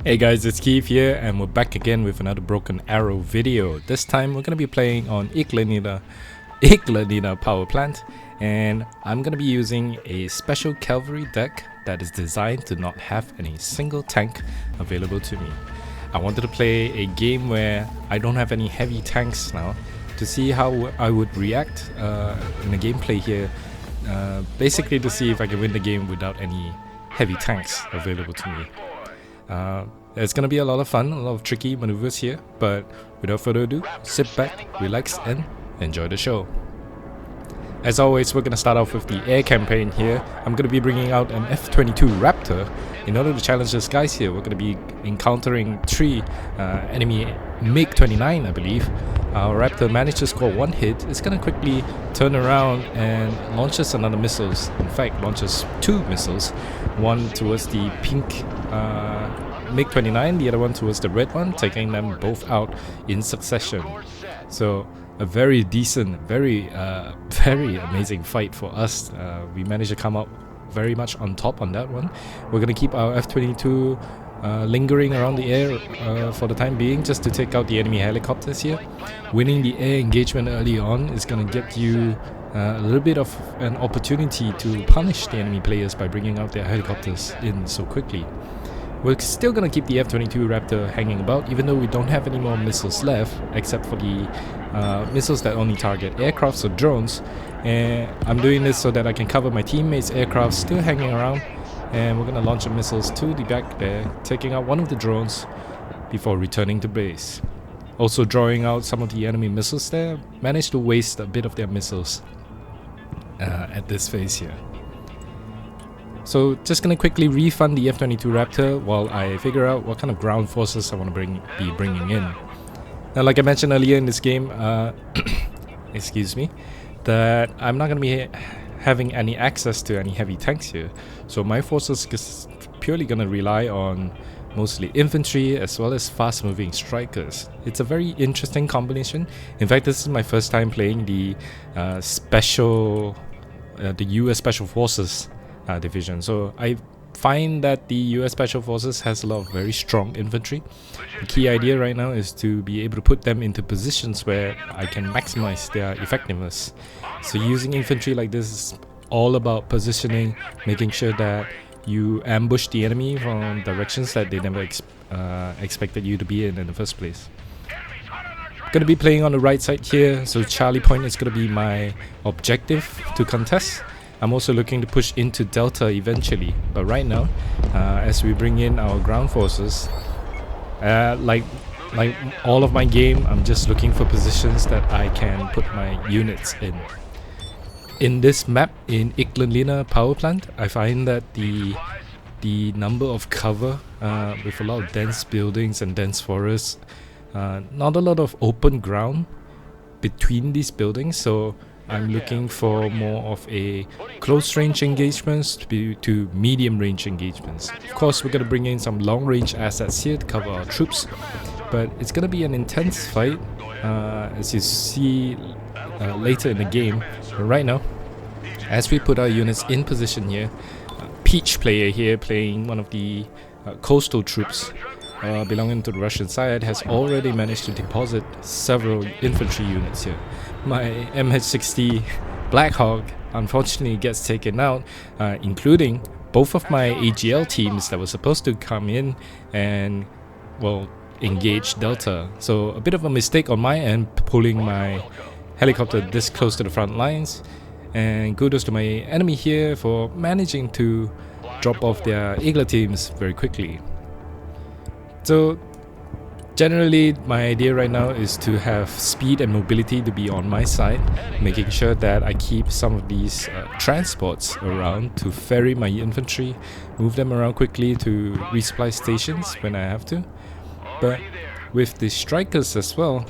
Hey guys, it's Keith here and we're back again with another Broken Arrow video. This time we're going to be playing on Ignalina Powerplant, and I'm going to be using a special Calvary deck that is designed to not have any single tank available to me. I wanted to play a game where I don't have any heavy tanks now to see how I would react in the gameplay here, basically to see if I can win the game without any heavy tanks available to me. It's gonna be a lot of fun, a lot of tricky maneuvers here, but without further ado, sit back, relax and enjoy the show. As always, we're gonna start off with the air campaign here. I'm gonna be bringing out an F-22 Raptor in order to challenge these guys here. We're gonna be encountering 3 enemy MiG-29, I believe. Our Raptor managed to score 1 hit. It's gonna quickly turn around and launches another missiles. In fact, launches 2 missiles. One towards the pink MiG-29, the other one towards the red one, taking them both out in succession. So a very decent, very amazing fight for us. We managed to come up very much on top on that one. We're gonna keep our F-22 lingering around the air for the time being, just to take out the enemy helicopters here. Winning the air engagement early on is gonna get you a little bit of an opportunity to punish the enemy players by bringing out their helicopters in so quickly. We're still gonna keep the F-22 Raptor hanging about, even though we don't have any more missiles left, except for the missiles that only target aircrafts or drones. And I'm doing this so that I can cover my teammates' aircraft still hanging around. And we're gonna launch the missiles to the back there, taking out one of the drones before returning to base. Also drawing out some of the enemy missiles there, managed to waste a bit of their missiles at this phase here. So just gonna quickly refund the F-22 Raptor while I figure out what kind of ground forces I want to be bringing in. Now, like I mentioned earlier in this game, excuse me, that I'm not gonna be having any access to any heavy tanks here. So my forces is purely gonna rely on mostly infantry as well as fast-moving strikers. It's a very interesting combination. In fact, this is my first time playing the US Special Forces division. So I find that the US Special Forces has a lot of very strong infantry. The key idea right now is to be able to put them into positions where I can maximize their effectiveness. So using infantry like this is all about positioning, making sure that you ambush the enemy from directions that they never expected you to be in the first place. Gonna be playing on the right side here, so Charlie Point is gonna be my objective to contest. I'm also looking to push into Delta eventually, but right now, as we bring in our ground forces, like all of my game, I'm just looking for positions that I can put my units in. In this map, in Ignalina Powerplant, I find that the number of cover with a lot of dense buildings and dense forests, not a lot of open ground between these buildings, so I'm looking for more of a close range engagements to medium range engagements. Of course, we're going to bring in some long range assets here to cover our troops, but it's going to be an intense fight, as you see later in the game. But right now, as we put our units in position here, Peach player here playing one of the coastal troops belonging to the Russian side has already managed to deposit several infantry units here. My MH-60 Blackhawk unfortunately gets taken out, including both of my AGL teams that were supposed to come in and, well, engage Delta. So a bit of a mistake on my end, pulling my helicopter this close to the front lines, and kudos to my enemy here for managing to drop off their Eagle teams very quickly. So generally, my idea right now is to have speed and mobility to be on my side, making sure that I keep some of these transports around to ferry my infantry, move them around quickly to resupply stations when I have to. But with the Strykers as well,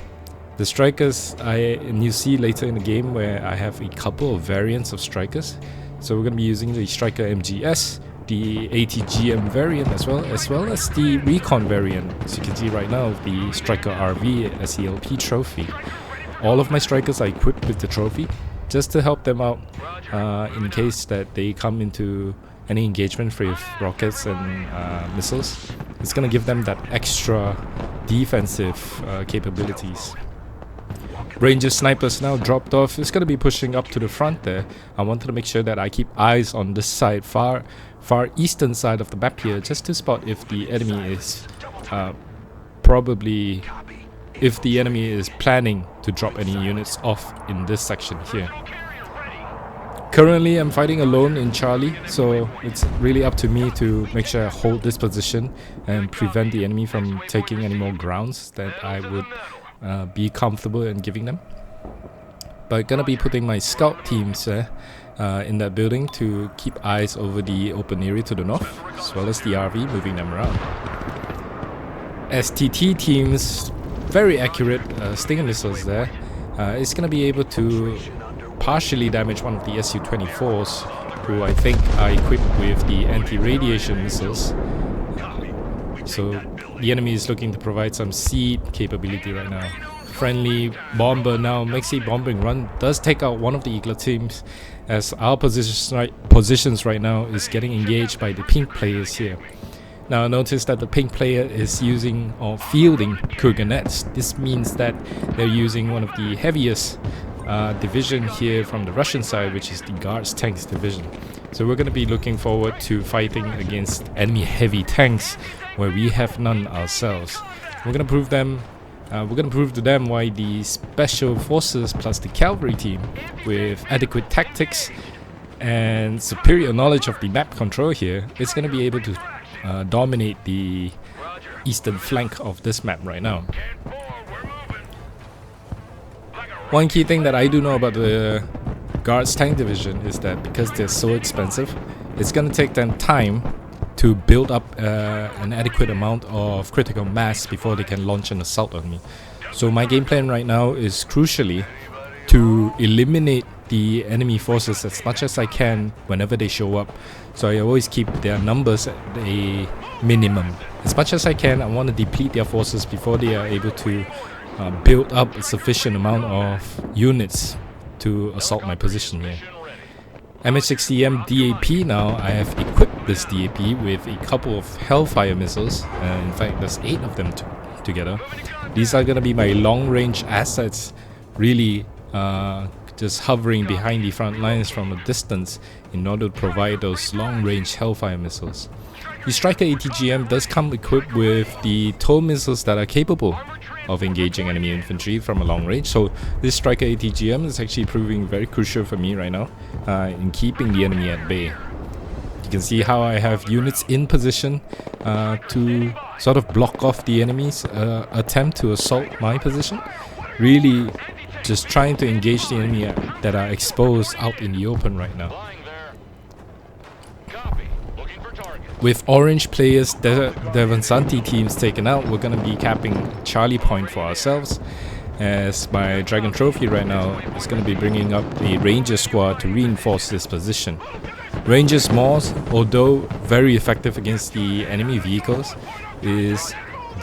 the Strykers, and you see later in the game where I have a couple of variants of Strykers. So we're going to be using the Stryker MGS, the ATGM variant as well as the Recon variant, as you can see right now, the Stryker RV SELP trophy. All of my Strykers are equipped with the trophy, just to help them out in case that they come into any engagement with rockets and missiles. It's gonna give them that extra defensive capabilities. Ranger snipers now dropped off. It's gonna be pushing up to the front there. I wanted to make sure that I keep eyes on this side, far eastern side of the map here, just to spot if the enemy is if the enemy is planning to drop any units off in this section here. Currently I'm fighting alone in Charlie, so it's really up to me to make sure I hold this position and prevent the enemy from taking any more grounds that I would be comfortable in giving them. But gonna be putting my scout teams in that building to keep eyes over the open area to the north, as well as the RV, moving them around. STT teams, very accurate Stinger missiles there. It's gonna be able to partially damage one of the Su-24s, who I think are equipped with the anti-radiation missiles. So the enemy is looking to provide some seed capability right now. Friendly bomber now makes a bombing run, does take out one of the Eagler teams, as our positions right now is getting engaged by the pink players here. Now notice that the pink player is using or fielding Kurganets. This means that they're using one of the heaviest division here from the Russian side, which is the Guards Tanks division. So we're going to be looking forward to fighting against enemy heavy tanks where we have none ourselves. We're going to prove to them why the Special Forces plus the Cavalry team, with adequate tactics and superior knowledge of the map control here, is going to be able to dominate the eastern flank of this map right now. One key thing that I do know about the Guards Tank Division is that because they're so expensive, it's gonna take them time to build up an adequate amount of critical mass before they can launch an assault on me. So my game plan right now is crucially to eliminate the enemy forces as much as I can whenever they show up. So I always keep their numbers at a minimum. As much as I can, I want to deplete their forces before they are able to build up a sufficient amount of units to assault my position here. MH-60M DAP now, I have equipped this DAP with a couple of Hellfire missiles. In fact, there's 8 of them together. These are going to be my long-range assets, really just hovering behind the front lines from a distance in order to provide those long-range Hellfire missiles. The Stryker ATGM does come equipped with the tow missiles that are capable of engaging enemy infantry from a long range. So this Stryker ATGM is actually proving very crucial for me right now in keeping the enemy at bay. You can see how I have units in position to sort of block off the enemy's attempt to assault my position. Really just trying to engage the enemy that are exposed out in the open right now. With orange players, Devansanti teams taken out, we're going to be capping Charlie Point for ourselves, as my Dragon Trophy right now is going to be bringing up a Ranger squad to reinforce this position. Rangers Morse, although very effective against the enemy vehicles, is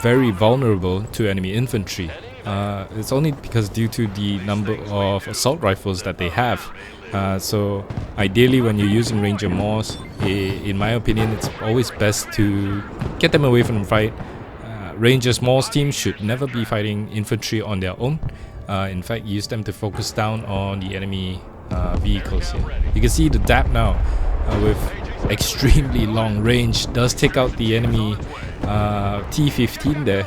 very vulnerable to enemy infantry. It's only because due to the number of assault rifles that they have. So ideally when you're using Ranger Morse, in my opinion, it's always best to get them away from the fight. Rangers Morse teams should never be fighting infantry on their own. In fact, use them to focus down on the enemy vehicles here. You can see the DAP now with extremely long range does take out the enemy T-14 there.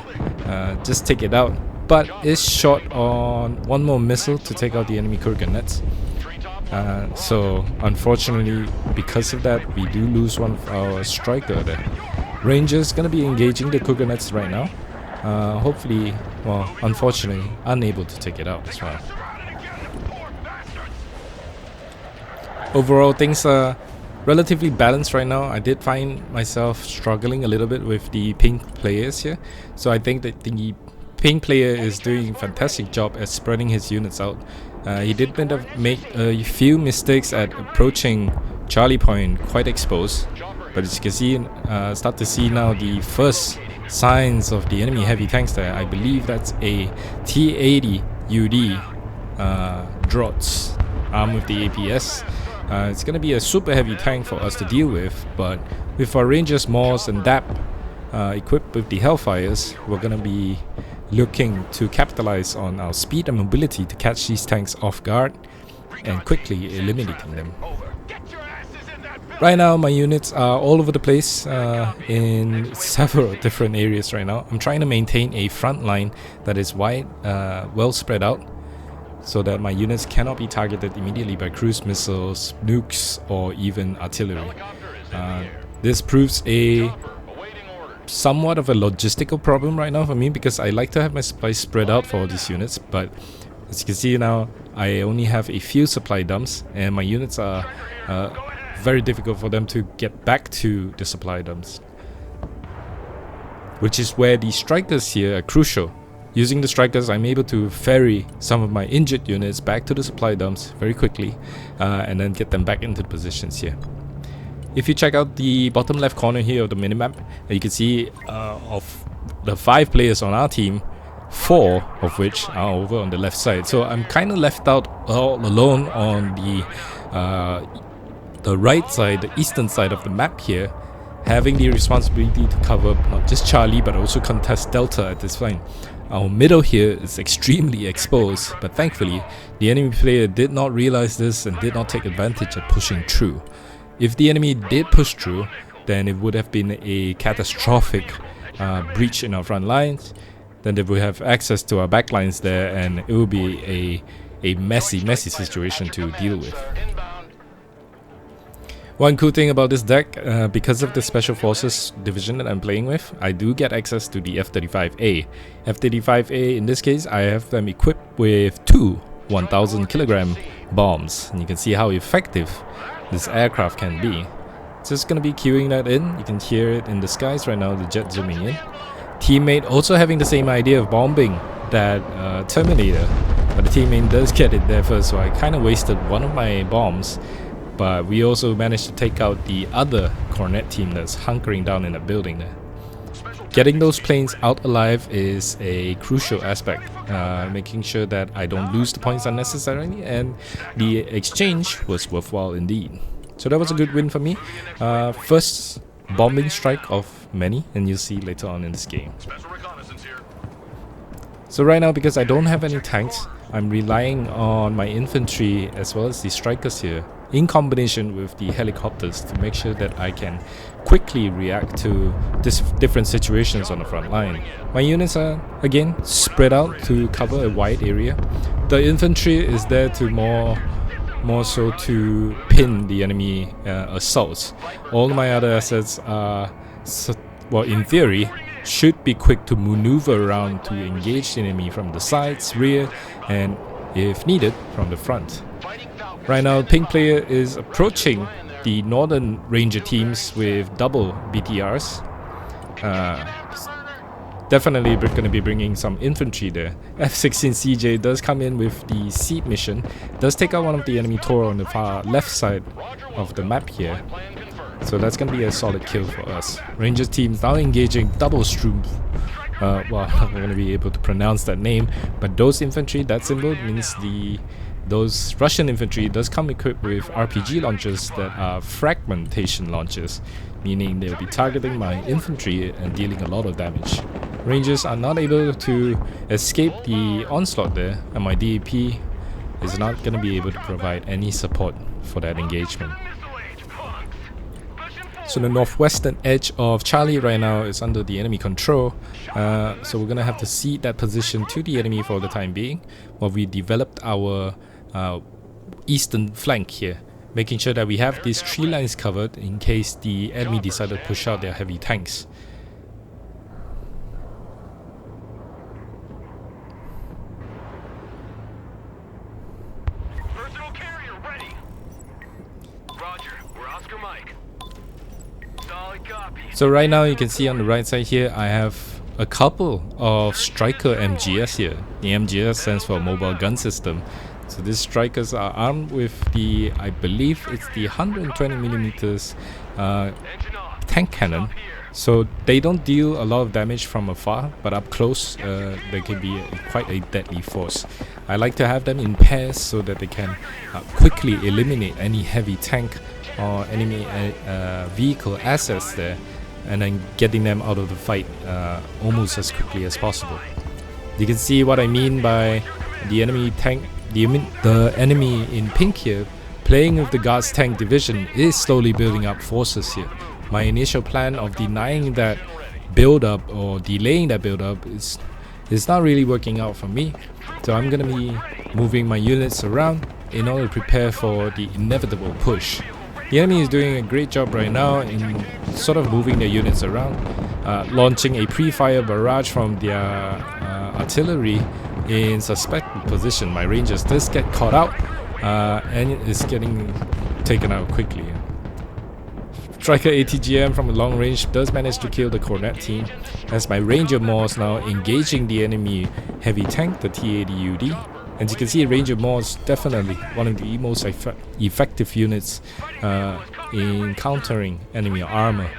Just take it out, but is short on one more missile to take out the enemy Kurganets. So unfortunately, because of that, we do lose one of our Stryker there. Rangers gonna be engaging the Kurganets right now. Hopefully, well, unfortunately, unable to take it out as well. Overall, things are relatively balanced right now. I did find myself struggling a little bit with the pink players here. So I think that the pink player is doing a fantastic job at spreading his units out. He did make a few mistakes at approaching Charlie Point quite exposed, but as you can see, start to see now the first signs of the enemy heavy tanks there. I believe that's a T-80 UD Drots armed with the APS. It's going to be a super heavy tank for us to deal with, but with our Rangers, Moors and DAP equipped with the Hellfires, we're going to be looking to capitalize on our speed and mobility to catch these tanks off guard and quickly eliminating them. Right now my units are all over the place in several different areas right now. I'm trying to maintain a front line that is wide, well spread out, so that my units cannot be targeted immediately by cruise missiles, nukes, or even artillery. This proves a somewhat of a logistical problem right now for me, because I like to have my supplies spread out for all these units, but as you can see now, I only have a few supply dumps, and my units are very difficult for them to get back to the supply dumps, which is where the Strykers here are crucial. Using the Strykers, I'm able to ferry some of my injured units back to the supply dumps very quickly, and then get them back into the positions here. If you check out the bottom left corner here of the minimap, you can see of the 5 players on our team, 4 of which are over on the left side. So I'm kind of left out all alone on the right side, the eastern side of the map here, having the responsibility to cover not just Charlie but also contest Delta at this point. Our middle here is extremely exposed, but thankfully the enemy player did not realize this and did not take advantage of pushing through. If the enemy did push through, then it would have been a catastrophic breach in our front lines. Then they would have access to our back lines there, and it would be a messy situation to deal with. One cool thing about this deck, because of the Special Forces division that I'm playing with, I do get access to the F-35A. F-35A, in this case, I have them equipped with 2 1,000 kilogram bombs, and you can see how effective this aircraft can be. Just gonna be queuing that in. You can hear it in the skies right now, the jet zooming in. Teammate also having the same idea of bombing that Terminator, but the teammate does get it there first, so I kind of wasted one of my bombs. But we also managed to take out the other Cornet team that's hunkering down in the building there. Getting those planes out alive is a crucial aspect, making sure that I don't lose the points unnecessarily, and the exchange was worthwhile indeed. So that was a good win for me. First bombing strike of many, and you'll see later on in this game. So right now, because I don't have any tanks, I'm relying on my infantry as well as the Strykers here, in combination with the helicopters, to make sure that I can quickly react to different situations on the front line. My units are again spread out to cover a wide area. The infantry is there to more so to pin the enemy assaults. All my other assets are, well, in theory, should be quick to maneuver around to engage the enemy from the sides, rear, and if needed, from the front. Right now, pink player is approaching the northern ranger teams with double BTRs. Definitely going to be bringing some infantry there. F-16CJ does come in with the seed mission, does take out one of the enemy Toro on the far left side of the map here. So that's going to be a solid kill for us. Rangers teams now engaging double Strumpf. Well, I'm not going to be able to pronounce that name, but those infantry, that symbol means those Russian infantry does come equipped with RPG launchers that are fragmentation launchers, meaning they'll be targeting my infantry and dealing a lot of damage. Rangers are not able to escape the onslaught there, and my DAP is not going to be able to provide any support for that engagement. So the northwestern edge of Charlie right now is under the enemy control, so we're going to have to cede that position to the enemy for the time being, while we developed our eastern flank here, making sure that we have these tree lines covered in case the enemy decide to push out their heavy tanks. Personal carrier ready. Roger, we're Oscar Mike. Solid copy. So right now you can see on the right side here, I have a couple of Stryker MGS here. The MGS stands for Mobile Gun System. So these Strykers are armed with I believe it's the 120mm tank cannon So they don't deal a lot of damage from afar, but up close they can be quite a deadly force. I like to have them in pairs so that they can quickly eliminate any heavy tank or enemy vehicle assets there, and then getting them out of the fight almost as quickly as possible. You can see what I mean by the enemy tank, the enemy in pink here, playing with the Guards tank division is slowly building up forces here. My initial plan of denying that build up or delaying that build up is not really working out for me. So I'm gonna be moving my units around in order to prepare for the inevitable push. The enemy is doing a great job right now in sort of moving their units around, launching a pre-fire barrage from their artillery in suspected position. My Rangers just get caught out and is getting taken out quickly. Stryker ATGM from a long range does manage to kill the Cornet team, as my Ranger Morse now engaging the enemy heavy tank, the T-80UD. As you can see, Ranger Morse definitely one of the most effective units in countering enemy armor.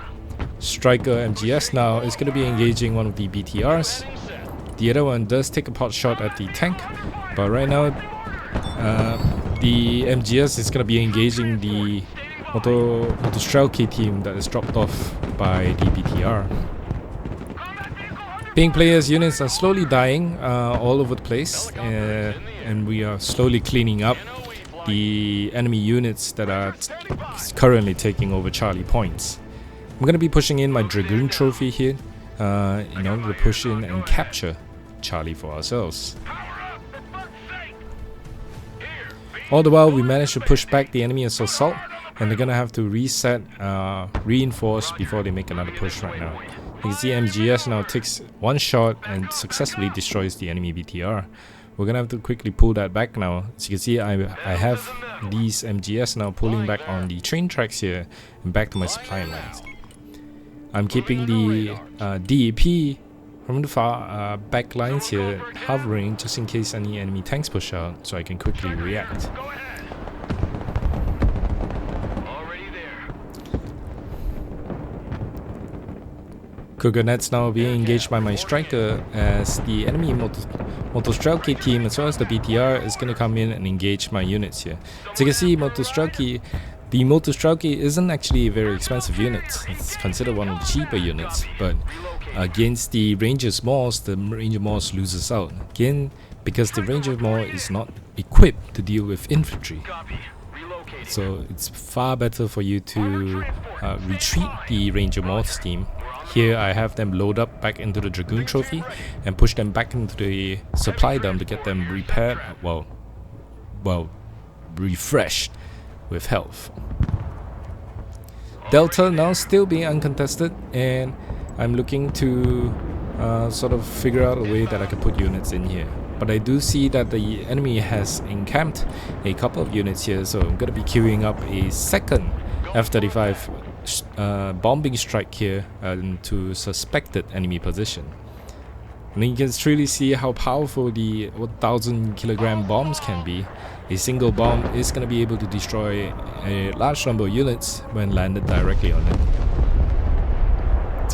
Stryker MGS now is going to be engaging one of the BTRs. The other one does take a pot shot at the tank, but right now the MGS is going to be engaging the Motostrelki team that is dropped off by the BTR. Pink players' units are slowly dying all over the place, and we are slowly cleaning up the enemy units that are currently taking over Charlie points. I'm going to be pushing in my Dragoon trophy here in order to push in and capture Charlie for ourselves. All the while, we managed to push back the enemy assault, and they're gonna have to reset, reinforce before they make another push right now. You can see MGS now takes one shot and successfully destroys the enemy BTR. We're gonna have to quickly pull that back now. As you can see, I have these MGS now pulling back on the train tracks here and back to my supply lines. I'm keeping the DAP from the far back lines here hovering just in case any enemy tanks push out, so I can quickly react. Kugonets now being engaged by my Stryker, as the enemy Motostrelki team as well as the BTR is going to come in and engage my units here. So you can see the Motostrelki isn't actually a very expensive unit. It's considered one of the cheaper units, but against the Ranger's Morse, the Ranger Morse loses out. Again, because the Ranger Morse is not equipped to deal with infantry. So it's far better for you to retreat the Ranger Morse team. Here I have them load up back into the Dragoon trophy and push them back into the supply dump to get them repaired, well, refreshed with health. Delta now still being uncontested, and I'm looking to sort of figure out a way that I can put units in here. But I do see that the enemy has encamped a couple of units here, so I'm going to be queuing up a second F-35 bombing strike here into suspected enemy position. And you can truly see how powerful the 1,000 kilogram bombs can be. A single bomb is going to be able to destroy a large number of units when landed directly on it.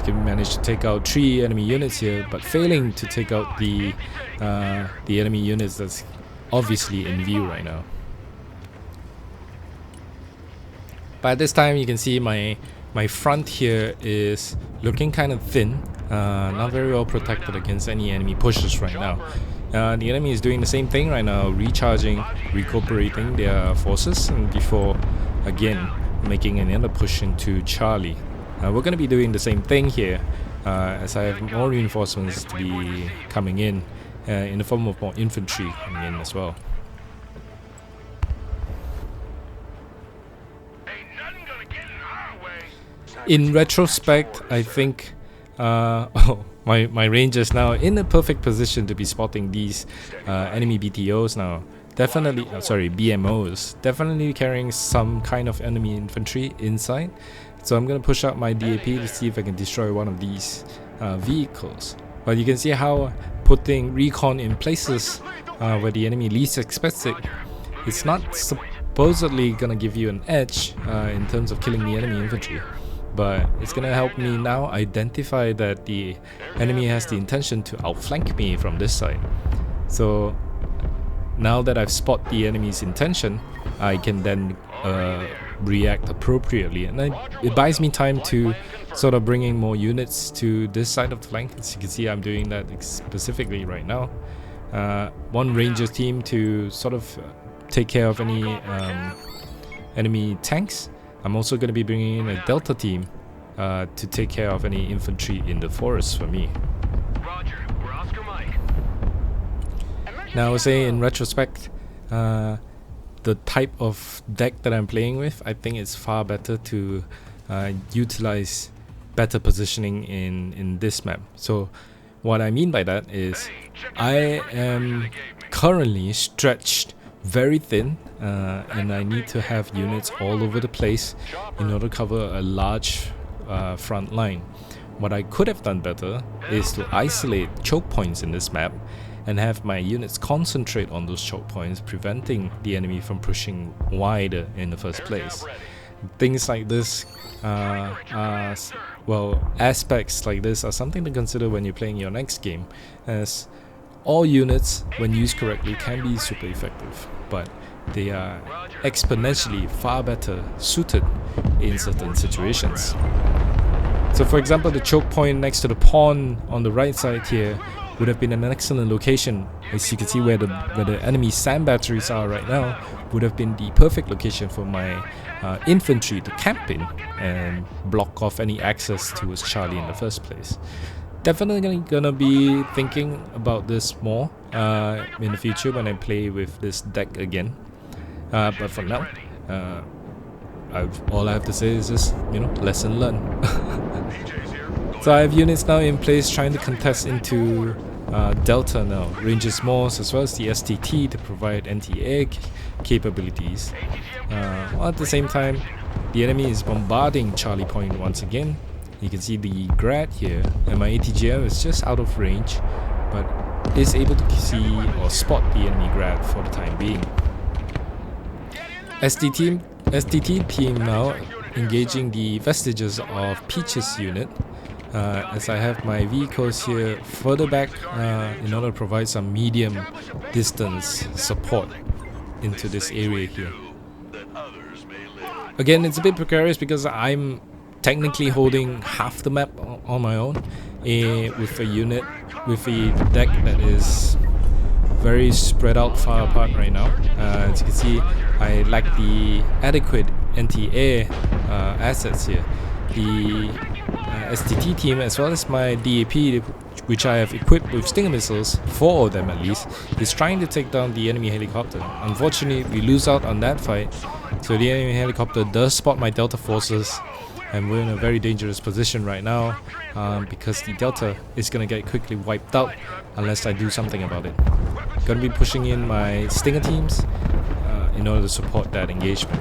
We managed to take out 3 enemy units here, but failing to take out the enemy units that's obviously in view right now. But at this time, you can see my front here is looking kind of thin, not very well protected against any enemy pushes right now. The enemy is doing the same thing right now, recharging, recuperating their forces, and before again making another push into Charlie. We're going to be doing the same thing here, as I have more reinforcements to be coming in the form of more infantry coming in as well. In retrospect, I think my Rangers now in a perfect position to be spotting these enemy BTOs now. Definitely, BMOs. Definitely carrying some kind of enemy infantry inside. So I'm going to push out my DAP to see if I can destroy one of these vehicles. But you can see how putting recon in places where the enemy least expects it, it's not supposedly going to give you an edge in terms of killing the enemy infantry. but it's gonna help me now identify that the enemy has the intention to outflank me from this side. So now that I've spotted the enemy's intention, I can then react appropriately, and it buys me time to sort of bringing more units to this side of the flank. As you can see, I'm doing that specifically right now. One Rangers team to sort of take care of any enemy tanks. I'm also going to be bringing in a Delta team to take care of any infantry in the forest for me. Roger, we're Oscar Mike. Now I would say in retrospect, the type of deck that I'm playing with, I think it's far better to utilize better positioning in this map. So what I mean by that is I am currently stretched very thin, and I need to have units all over the place in order to cover a large front line. What I could have done better is to isolate choke points in this map and have my units concentrate on those choke points, preventing the enemy from pushing wider in the first place. Things like this aspects like this are something to consider when you're playing your next game, as all units, when used correctly, can be super effective, but they are exponentially far better suited in certain situations. So for example, the choke point next to the pond on the right side here would have been an excellent location. As you can see, where the enemy sand batteries are right now would have been the perfect location for my infantry to camp in and block off any access towards Charlie in the first place. Definitely gonna be thinking about this more in the future when I play with this deck again. But for now, all I have to say is just, lesson learned. So I have units now in place trying to contest into Delta now, Rangers Morse as well as the STT to provide anti-air capabilities. While at the same time, the enemy is bombarding Charlie Point once again. You can see the grad here, and my ATGM is just out of range, but is able to see or spot the enemy grad for the time being. STT team now engaging the vestiges of Peach's unit, as I have my vehicles here further back in order to provide some medium distance support into this area here. Again, it's a bit precarious because I'm technically holding half the map on my own with a unit, with a deck that is very spread out far apart right now. As you can see, I lack the adequate anti-air assets here. The STT team, as well as my DAP, which I have equipped with Stinger missiles, 4 of them at least, is trying to take down the enemy helicopter. Unfortunately, we lose out on that fight, so the enemy helicopter does spot my Delta forces, and we're in a very dangerous position right now, because the Delta is going to get quickly wiped out unless I do something about it. Gonna be pushing in my Stinger teams in order to support that engagement.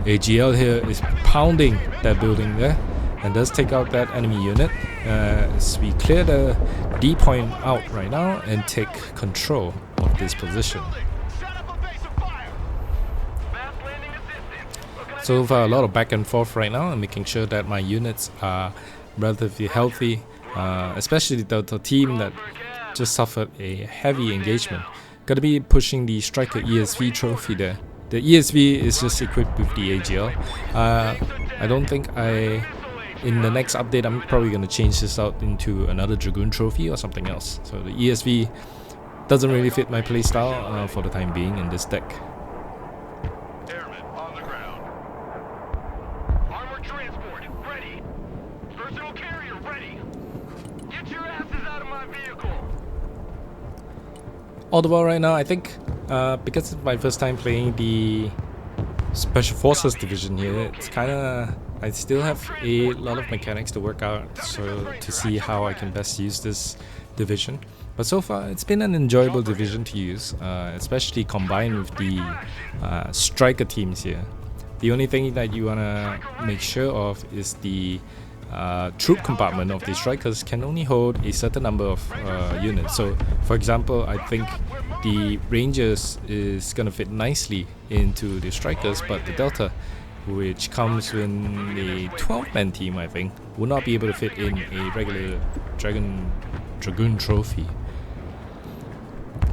AGL here is pounding that building there and does take out that enemy unit as we clear the D point out right now and take control of this position. So far, a lot of back and forth right now, and making sure that my units are relatively healthy, especially the Delta team that just suffered a heavy engagement. Gotta be pushing the Stryker ESV trophy there. The ESV is just equipped with the AGL. I don't think in the next update, I'm probably gonna change this out into another Dragoon trophy or something else. So the ESV doesn't really fit my playstyle for the time being in this deck. All the while right now, I think because it's my first time playing the Special Forces division here, it's kinda, I still have a lot of mechanics to work out, so to see how I can best use this division. But so far, it's been an enjoyable division to use, especially combined with the Stryker teams here. The only thing that you wanna make sure of is the troop compartment of the Strykers can only hold a certain number of units. So for example, I think the Rangers is gonna fit nicely into the Strykers, but the Delta which comes in a 12-man team, I think, will not be able to fit in a regular Dragoon trophy.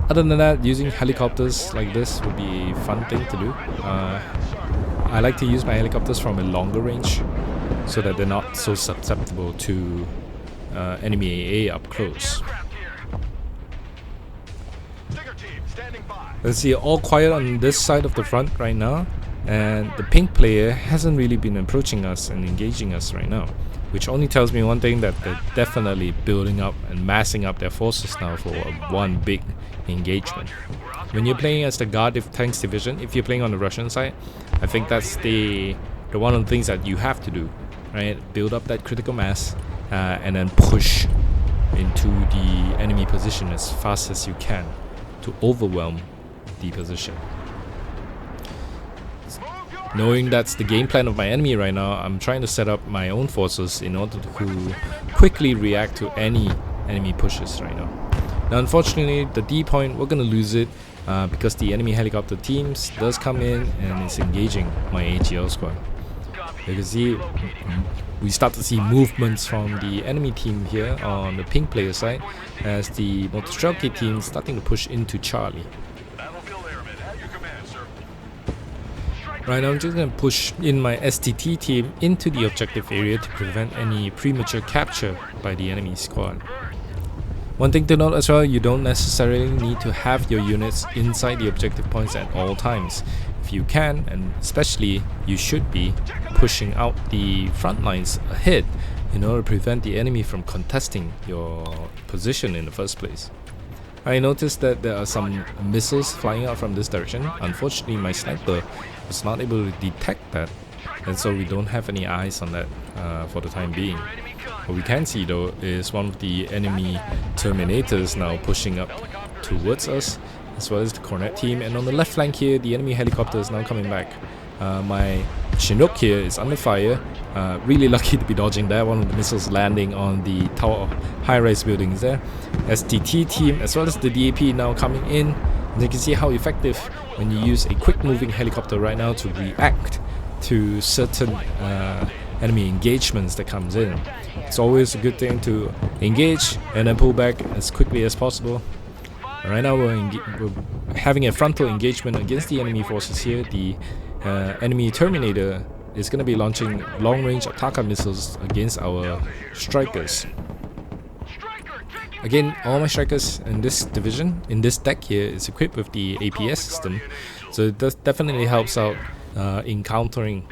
Other than that, using helicopters like this would be a fun thing to do. I like to use my helicopters from a longer range so that they're not so susceptible to enemy AA up close. Let's see, all quiet on this side of the front right now, and the pink player hasn't really been approaching us and engaging us right now, which only tells me one thing, that they're definitely building up and massing up their forces now for one big engagement. When you're playing as the Guard Tanks Division, if you're playing on the Russian side, I think that's the one of the things that you have to do, right? Build up that critical mass and then push into the enemy position as fast as you can to overwhelm the position. Knowing that's the game plan of my enemy right now, I'm trying to set up my own forces in order to quickly react to any enemy pushes right now. Now unfortunately, the D point, we're gonna lose it because the enemy helicopter teams does come in and is engaging my AGL squad. You can see we start to see movements from the enemy team here on the pink player side as the Motostrelki team starting to push into Charlie. Right now I'm just going to push in my STT team into the objective area to prevent any premature capture by the enemy squad. One thing to note as well, you don't necessarily need to have your units inside the objective points at all times. If you can, and especially you should be, pushing out the front lines ahead in order to prevent the enemy from contesting your position in the first place. I noticed that there are some missiles flying out from this direction. Unfortunately, my sniper was not able to detect that, and so we don't have any eyes on that for the time being. What we can see though is one of the enemy Terminators now pushing up towards us, as well as the Cornet team, and on the left flank here the enemy helicopter is now coming back. My Chinook here is under fire. Really lucky to be dodging that, one of the missiles landing on the tower high-rise buildings there. STT team as well as the DAP now coming in, and you can see how effective when you use a quick moving helicopter right now to react to certain enemy engagements that comes in. It's always a good thing to engage and then pull back as quickly as possible. Right now we're having a frontal engagement against the enemy forces here. The enemy Terminator is going to be launching long-range Ataka missiles against our Strykers. Again, all my Strykers in this division, in this deck here, is equipped with the APS system, so it definitely helps out in countering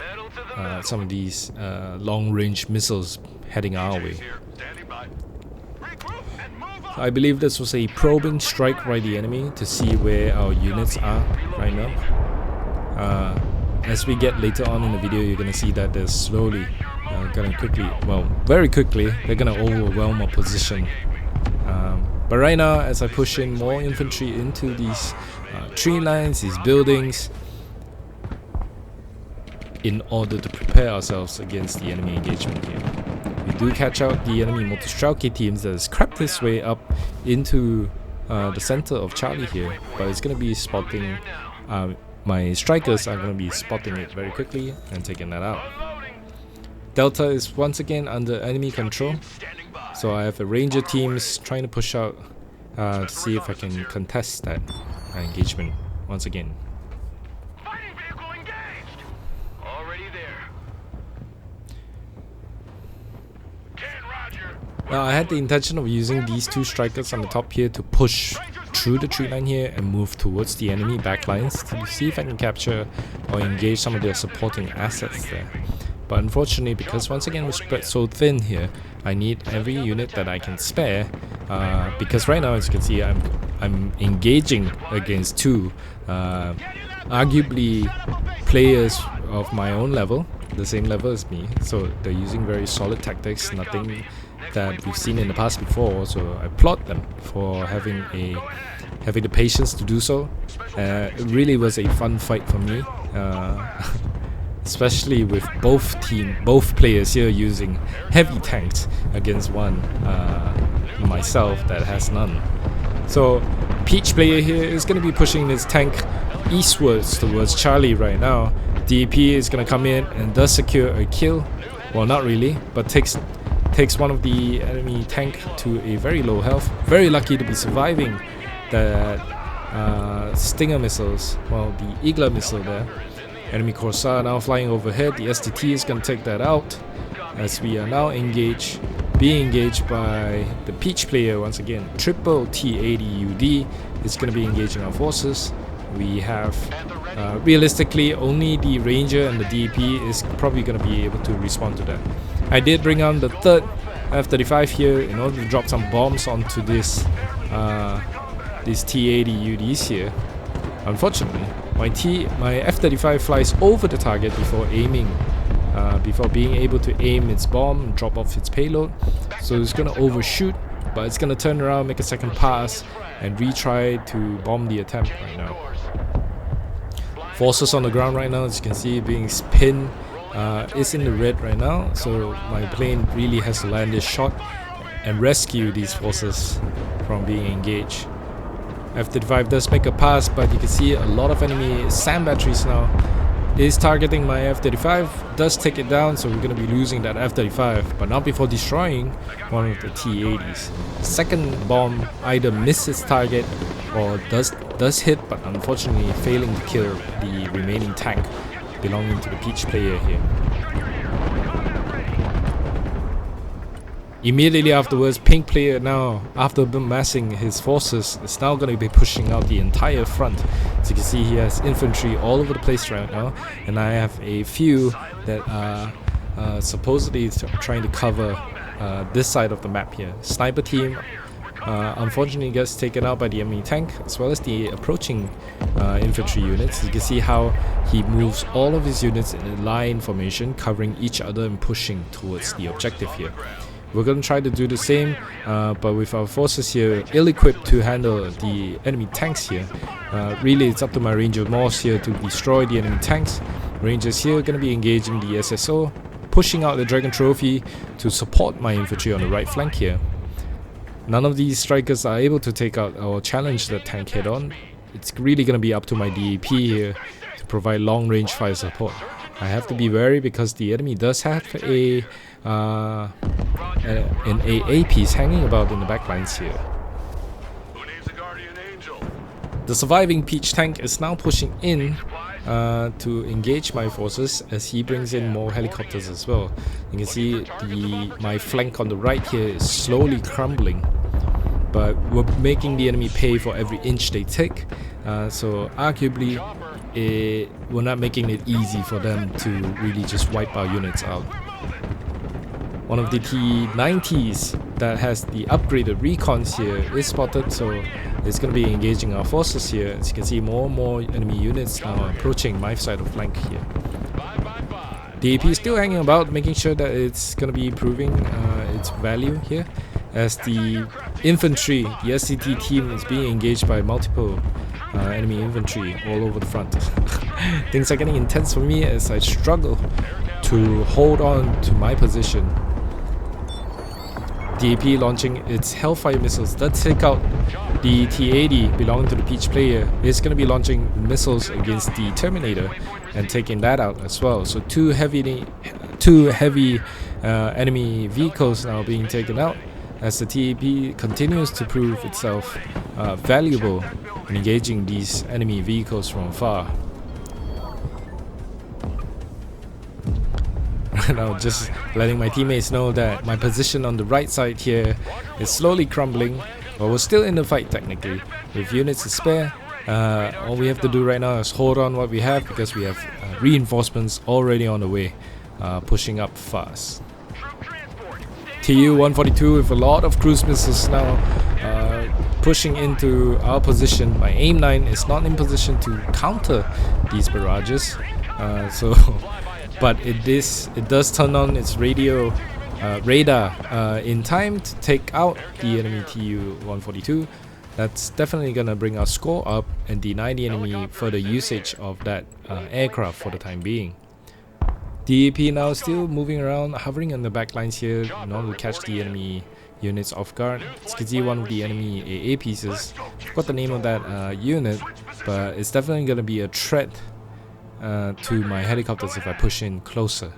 some of these long-range missiles heading our way. I believe this was a probing strike by the enemy to see where our units are right now. As we get later on in the video, you're gonna see that they're slowly gonna quickly, well, very quickly, they're gonna overwhelm our position. But right now, as I push in more infantry into these tree lines, these buildings, in order to prepare ourselves against the enemy engagement here. We do catch out the enemy Motostrelki teams that has crept this way up into the center of Charlie here, but it's going to be spotting, my Strykers are going to be spotting it very quickly and taking that out. Delta is once again under enemy control, so I have a Ranger teams trying to push out to see if I can contest that engagement once again. Now I had the intention of using these two Strykers on the top here to push through the tree line here and move towards the enemy backlines to see if I can capture or engage some of their supporting assets there. But unfortunately, because once again we're spread so thin here, I need every unit that I can spare, because right now, as you can see, I'm engaging against two arguably players of my own level, the same level as me, so they're using very solid tactics, nothing that we've seen in the past before, so I applaud them for having the patience to do so. It really was a fun fight for me, especially with both players here using heavy tanks against one myself that has none. So Peach player here is going to be pushing this tank eastwards towards Charlie right now DAP is gonna come in and does secure a kill. Well, not really, but takes one of the enemy tank to a very low health. Very lucky to be surviving that Stinger missiles. Well, the Igla missile there. Enemy Corsair now flying overhead. The STT is gonna take that out as we are now being engaged by the Peach player once again. Triple T-80 UD is gonna be engaging our forces. We have realistically only the Ranger and the DAP is probably going to be able to respond to that. I did bring on the third F-35 here in order to drop some bombs onto this these T-80 UDs here. Unfortunately, my F-35 flies over the target before aiming, before being able to aim its bomb and drop off its payload. So it's going to overshoot, but it's going to turn around, make a second pass, and retry to bomb the attempt right now. Forces on the ground right now, as you can see, being pinned, is in the red right now, so my plane really has to land this shot and rescue these forces from being engaged. F-35 does make a pass, but you can see a lot of enemy SAM batteries now is targeting my F-35, does take it down, so we're going to be losing that F-35, but not before destroying one of the T-80s. Second bomb either misses target or does hit, but unfortunately failing to kill the remaining tank belonging to the Peach player here. Immediately afterwards, Pink player now, after massing his forces, is now going to be pushing out the entire front. As you can see, he has infantry all over the place right now, and I have a few that are supposedly trying to cover this side of the map here. Sniper team unfortunately gets taken out by the enemy tank, as well as the approaching infantry units. You can see how he moves all of his units in a line formation, covering each other and pushing towards the objective here. We're going to try to do the same, but with our forces here ill-equipped to handle the enemy tanks here. Really, it's up to my Ranger Morse here to destroy the enemy tanks. Rangers here are going to be engaging the SSO, pushing out the Dragon Trophy to support my infantry on the right flank here. None of these strikers are able to take out or challenge the tank head-on. It's really going to be up to my DAP here to provide long-range fire support. I have to be wary because the enemy does have an AA piece hanging about in the backlines here. The surviving Peach tank is now pushing in to engage my forces as he brings in more helicopters as well. You can see my flank on the right here is slowly crumbling, but we're making the enemy pay for every inch they take. So arguably, we're not making it easy for them to really just wipe our units out. One of the T-90s that has the upgraded recons here is spotted, so it's going to be engaging our forces here. As you can see, more and more enemy units now approaching my side of flank here. DAP is still hanging about, making sure that it's going to be improving its value here, as the infantry, the SCT team, is being engaged by multiple enemy infantry all over the front. Things are getting intense for me as I struggle to hold on to my position. DAP launching its Hellfire missiles that take out the T-80 belonging to the Peach player. Is going to be launching missiles against the Terminator and taking that out as well. So two heavy enemy vehicles now being taken out as the TAP continues to prove itself valuable in engaging these enemy vehicles from afar. Now just letting my teammates know that my position on the right side here is slowly crumbling, but we're still in the fight technically. With units to spare, all we have to do right now is hold on what we have, because we have reinforcements already on the way, pushing up fast. Tu-142 with a lot of cruise missiles now pushing into our position. My AIM-9 is not in position to counter these barrages, but it does turn on its radar in time to take out the enemy Tu-142. That's definitely gonna bring our score up and deny the enemy further usage of that aircraft for the time being. DAP now still moving around, hovering on the backlines here in order to catch the enemy units off guard. As you can see, one of the enemy AA pieces, I forgot the name of that unit, but it's definitely gonna be a threat to my helicopters if I push in closer.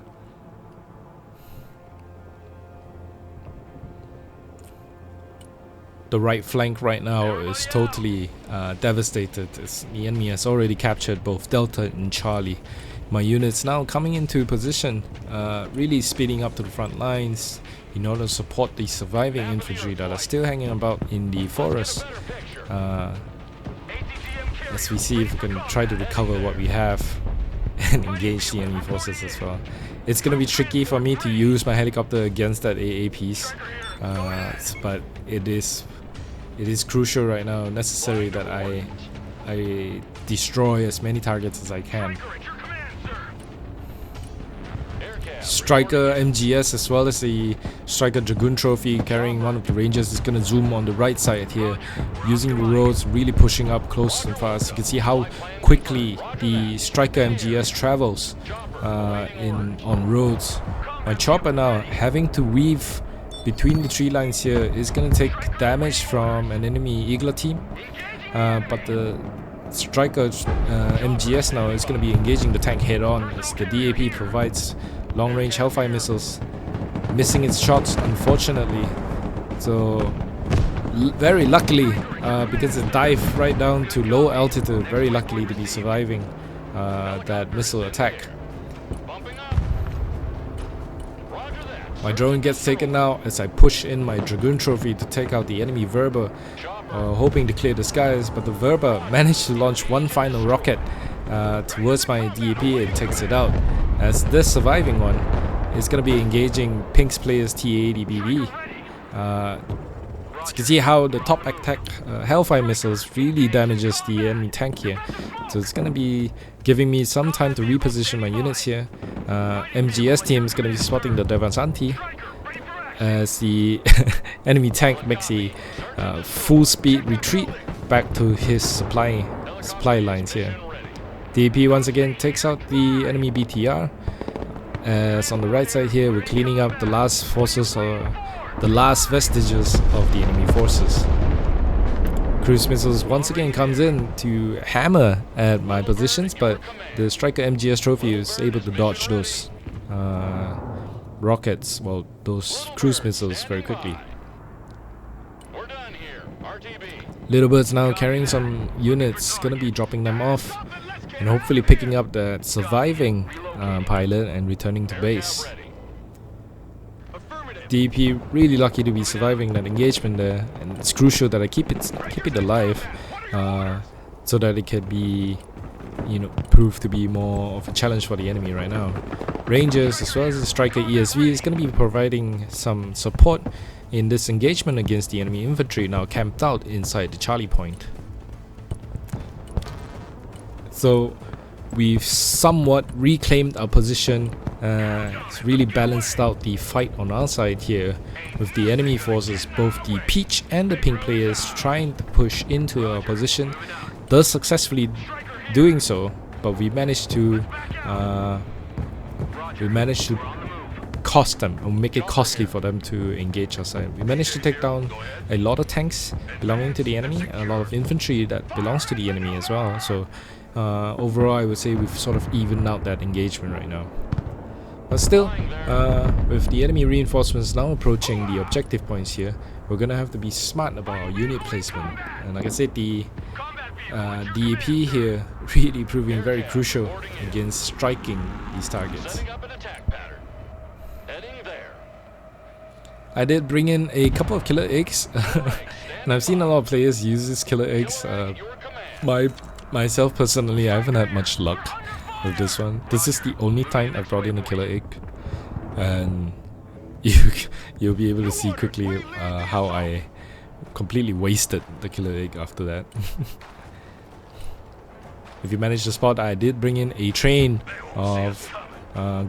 The right flank right now is totally devastated. The enemy has already captured both Delta and Charlie. My units now coming into position, really speeding up to the front lines in order to support the surviving infantry that are still hanging about in the forest. As we see if we can try to recover what we have and engage the enemy forces as well. It's gonna be tricky for me to use my helicopter against that AAPs, but it is crucial right now, necessary that I destroy as many targets as I can. Stryker MGS as well as the Stryker Dragoon Trophy carrying one of the Rangers is going to zoom on the right side here, using the roads, really pushing up close and fast. You can see how quickly the Stryker MGS travels on roads. My chopper now having to weave between the tree lines here is going to take damage from an enemy Eagler team, but the Stryker MGS now is going to be engaging the tank head on as the DAP provides long-range Hellfire missiles, missing its shots unfortunately. So very luckily, because it dived right down to low altitude, very luckily to be surviving that missile attack. My drone gets taken now as I push in my Dragoon Trophy to take out the enemy Verba, hoping to clear the skies, but the Verba managed to launch one final rocket towards my DAP and takes it out, as this surviving one is going to be engaging Pink's player's T-80 BB. So you can see how the top attack Hellfire missiles really damages the enemy tank here. So it's going to be giving me some time to reposition my units here. MGS team is going to be spotting the Devansanti as the enemy tank makes a full speed retreat back to his supply lines here. DAP once again takes out the enemy BTR, as on the right side here we're cleaning up the last forces or the last vestiges of the enemy forces. Cruise missiles once again comes in to hammer at my positions, but the Stryker MGS trophy is able to dodge those rockets, well, those cruise missiles very quickly. Little Bird's now carrying some units, gonna be dropping them off and hopefully picking up that surviving pilot and returning to base. DP really lucky to be surviving that engagement there, and it's crucial that I keep it alive, so that it can be, prove to be more of a challenge for the enemy right now. Rangers as well as the Stryker ESV is going to be providing some support in this engagement against the enemy infantry now camped out inside the Charlie point. So we've somewhat reclaimed our position. It's really balanced out the fight on our side here, with the enemy forces, both the peach and the pink players, trying to push into our position, thus successfully doing so. But we managed to cost them, or make it costly for them to engage our side. We managed to take down a lot of tanks belonging to the enemy, and a lot of infantry that belongs to the enemy as well. So overall, I would say we've sort of evened out that engagement right now. But still, with the enemy reinforcements now approaching the objective points here, we're gonna have to be smart about our unit placement. And like I said, the DAP here really proving very crucial against striking these targets. I did bring in a couple of killer eggs, and I've seen a lot of players use these killer eggs. Myself personally, I haven't had much luck with this one. This is the only time I've brought in a killer egg, and you'll be able to see quickly how I completely wasted the killer egg after that. If you manage to spot, I did bring in a train of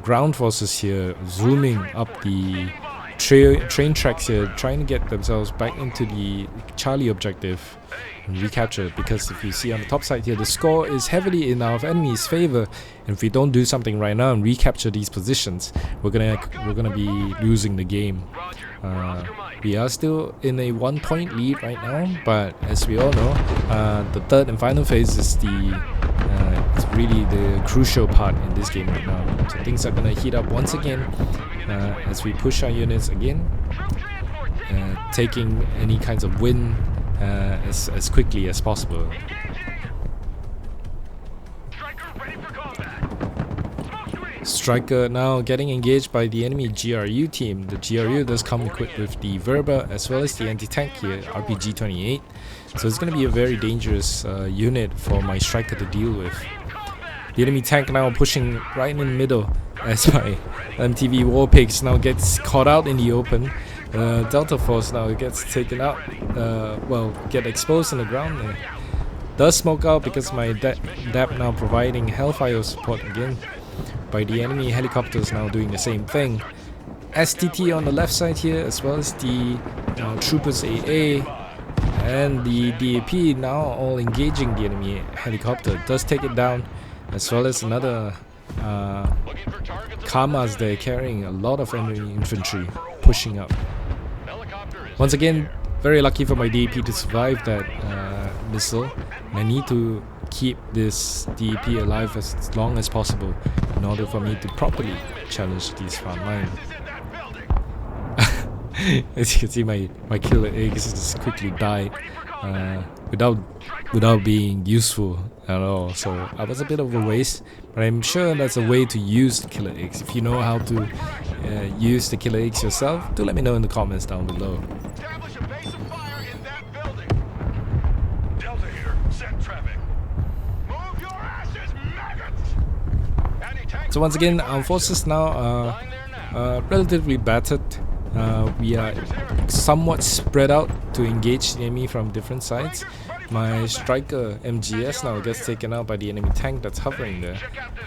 ground forces here, zooming up the train tracks here, trying to get themselves back into the Charlie objective and recapture it. Because if you see on the top side here, the score is heavily in our enemy's favor, and if we don't do something right now and recapture these positions, we're gonna be losing the game. We are still in a 1-point lead right now, but as we all know, the third and final phase is the That's really the crucial part in this game right now. So things are gonna heat up once again as we push our units again, taking any kinds of win as quickly as possible. Stryker now getting engaged by the enemy GRU team. The GRU does come equipped with the Verba as well as the anti-tank here, RPG-28. So it's going to be a very dangerous unit for my Stryker to deal with. The enemy tank now pushing right in the middle as my MTV Warpigs now gets caught out in the open. Delta Force now gets taken out, well, get exposed on the ground there. Does smoke out because my DAP now providing Hellfire support again. By the enemy helicopters now doing the same thing. STT on the left side here, as well as the Troopers AA and the DAP now all engaging the enemy helicopter. Does take it down, as well as another Karmas there carrying a lot of enemy infantry pushing up. Once again, very lucky for my DAP to survive that missile. I need to keep this DAP alive as long as possible in order for me to properly challenge these frontline. As you can see, my killer eggs just quickly died without being useful at all. So I was a bit of a waste, but I'm sure that's a way to use the killer eggs. If you know how to use the killer eggs yourself, do let me know in the comments down below. So once again, our forces now are relatively battered. We are somewhat spread out to engage the enemy from different sides. My Stryker MGS now gets taken out by the enemy tank that's hovering there.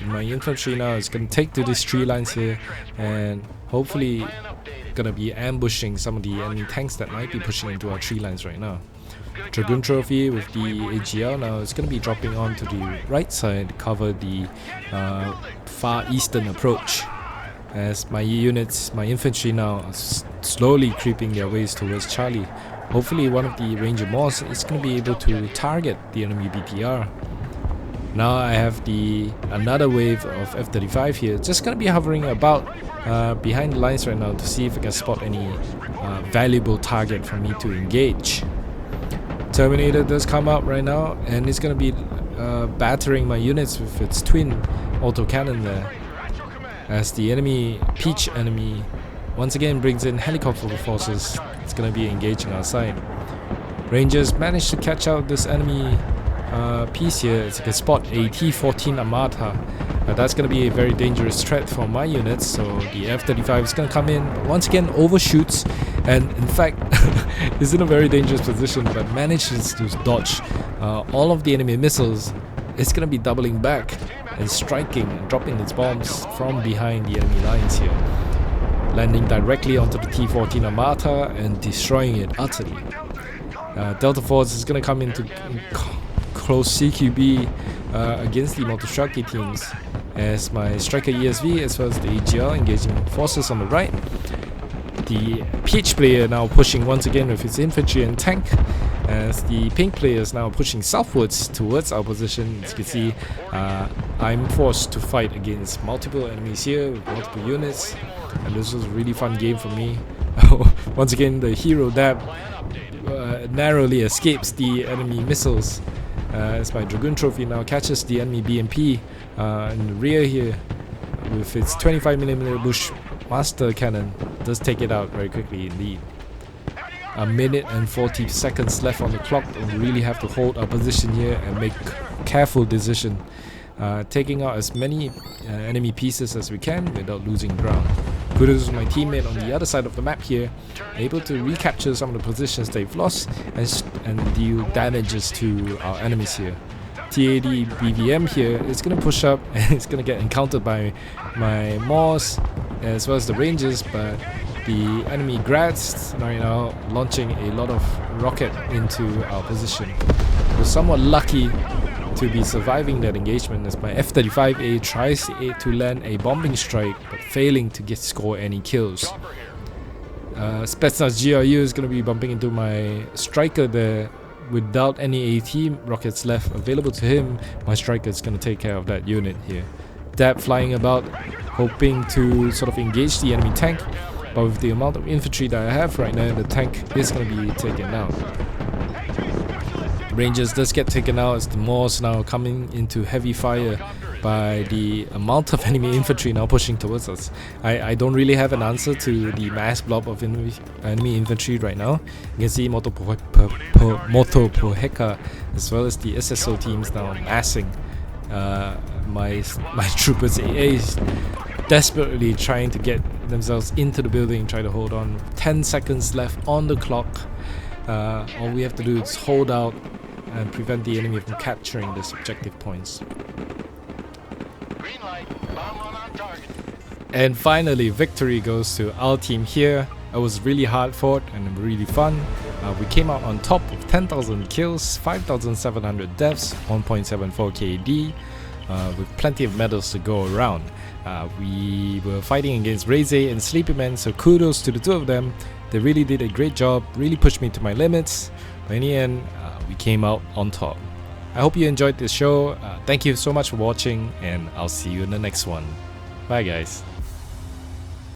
And my infantry now is going to take to these tree lines here and hopefully going to be ambushing some of the enemy tanks that might be pushing into our tree lines right now. Dragoon Trophy with the AGL now is going to be dropping on to the right side to cover the far eastern approach, as my units, my infantry now are slowly creeping their ways towards Charlie. Hopefully one of the Ranger Morse is going to be able to target the enemy BTR. Now I have another wave of F35 here, just going to be hovering about behind the lines right now to see if I can spot any valuable target for me to engage. Terminator does come up right now, and it's going to be battering my units with its twin autocannon there, as the enemy Peach enemy once again brings in helicopter forces. It's going to be engaging our side. Rangers managed to catch out this enemy piece here. It's like a spot a T-14 Armata. That's going to be a very dangerous threat for my units, so the F-35 is going to come in, but once again overshoots, and in fact is in a very dangerous position, but manages to dodge all of the enemy missiles. It's going to be doubling back and striking and dropping its bombs from behind the enemy lines here, landing directly onto the T-14 Armata and destroying it utterly. Delta Force is going to come into close CQB against the Motostraki teams, as my Stryker ESV as well as the AGL engaging forces on the right. The peach player now pushing once again with his infantry and tank, as the pink player is now pushing southwards towards our position. As you can see, I'm forced to fight against multiple enemies here with multiple units, and this was a really fun game for me. Once again, the hero DAP narrowly escapes the enemy missiles, as my Dragoon Trophy now catches the enemy BMP in the rear here with its 25mm Bushmaster cannon. Does take it out very quickly indeed. A minute and 40 seconds left on the clock, and we really have to hold our position here and make careful decision, taking out as many enemy pieces as we can without losing ground. Kudos to my teammate on the other side of the map here, able to recapture some of the positions they've lost and deal damages to our enemies here. TAD BVM here is going to push up and it's going to get encountered by my Morse as well as the Rangers, but the enemy Grads right now launching a lot of rocket into our position. We're somewhat lucky to be surviving that engagement, as my F-35A tries to land a bombing strike but failing to score any kills. Spetsnaz GRU is going to be bumping into my Stryker there, without any AT rockets left available to him, my Stryker is going to take care of that unit here. DAP flying about, hoping to sort of engage the enemy tank, but with the amount of infantry that I have right now, the tank is going to be taken down. The Rangers does get taken out as the Moors now coming into heavy fire by the amount of enemy infantry now pushing towards us. I don't really have an answer to the mass blob of enemy infantry right now. You can see Moto Poheka as well as the SSO teams now massing my troopers. AA is desperately trying to get themselves into the building, try to hold on. 10 seconds left on the clock. All we have to do is hold out and prevent the enemy from capturing the objective points. Green light. Bomb run on target. And finally, victory goes to our team here. It was really hard fought and really fun. We came out on top with 10,000 kills, 5,700 deaths, 1.74 KD, with plenty of medals to go around. We were fighting against Reze and Sleepyman, so kudos to the two of them. They really did a great job, really pushed me to my limits. But in the end, we came out on top. I hope you enjoyed this show. Thank you so much for watching, and I'll see you in the next one. Bye guys.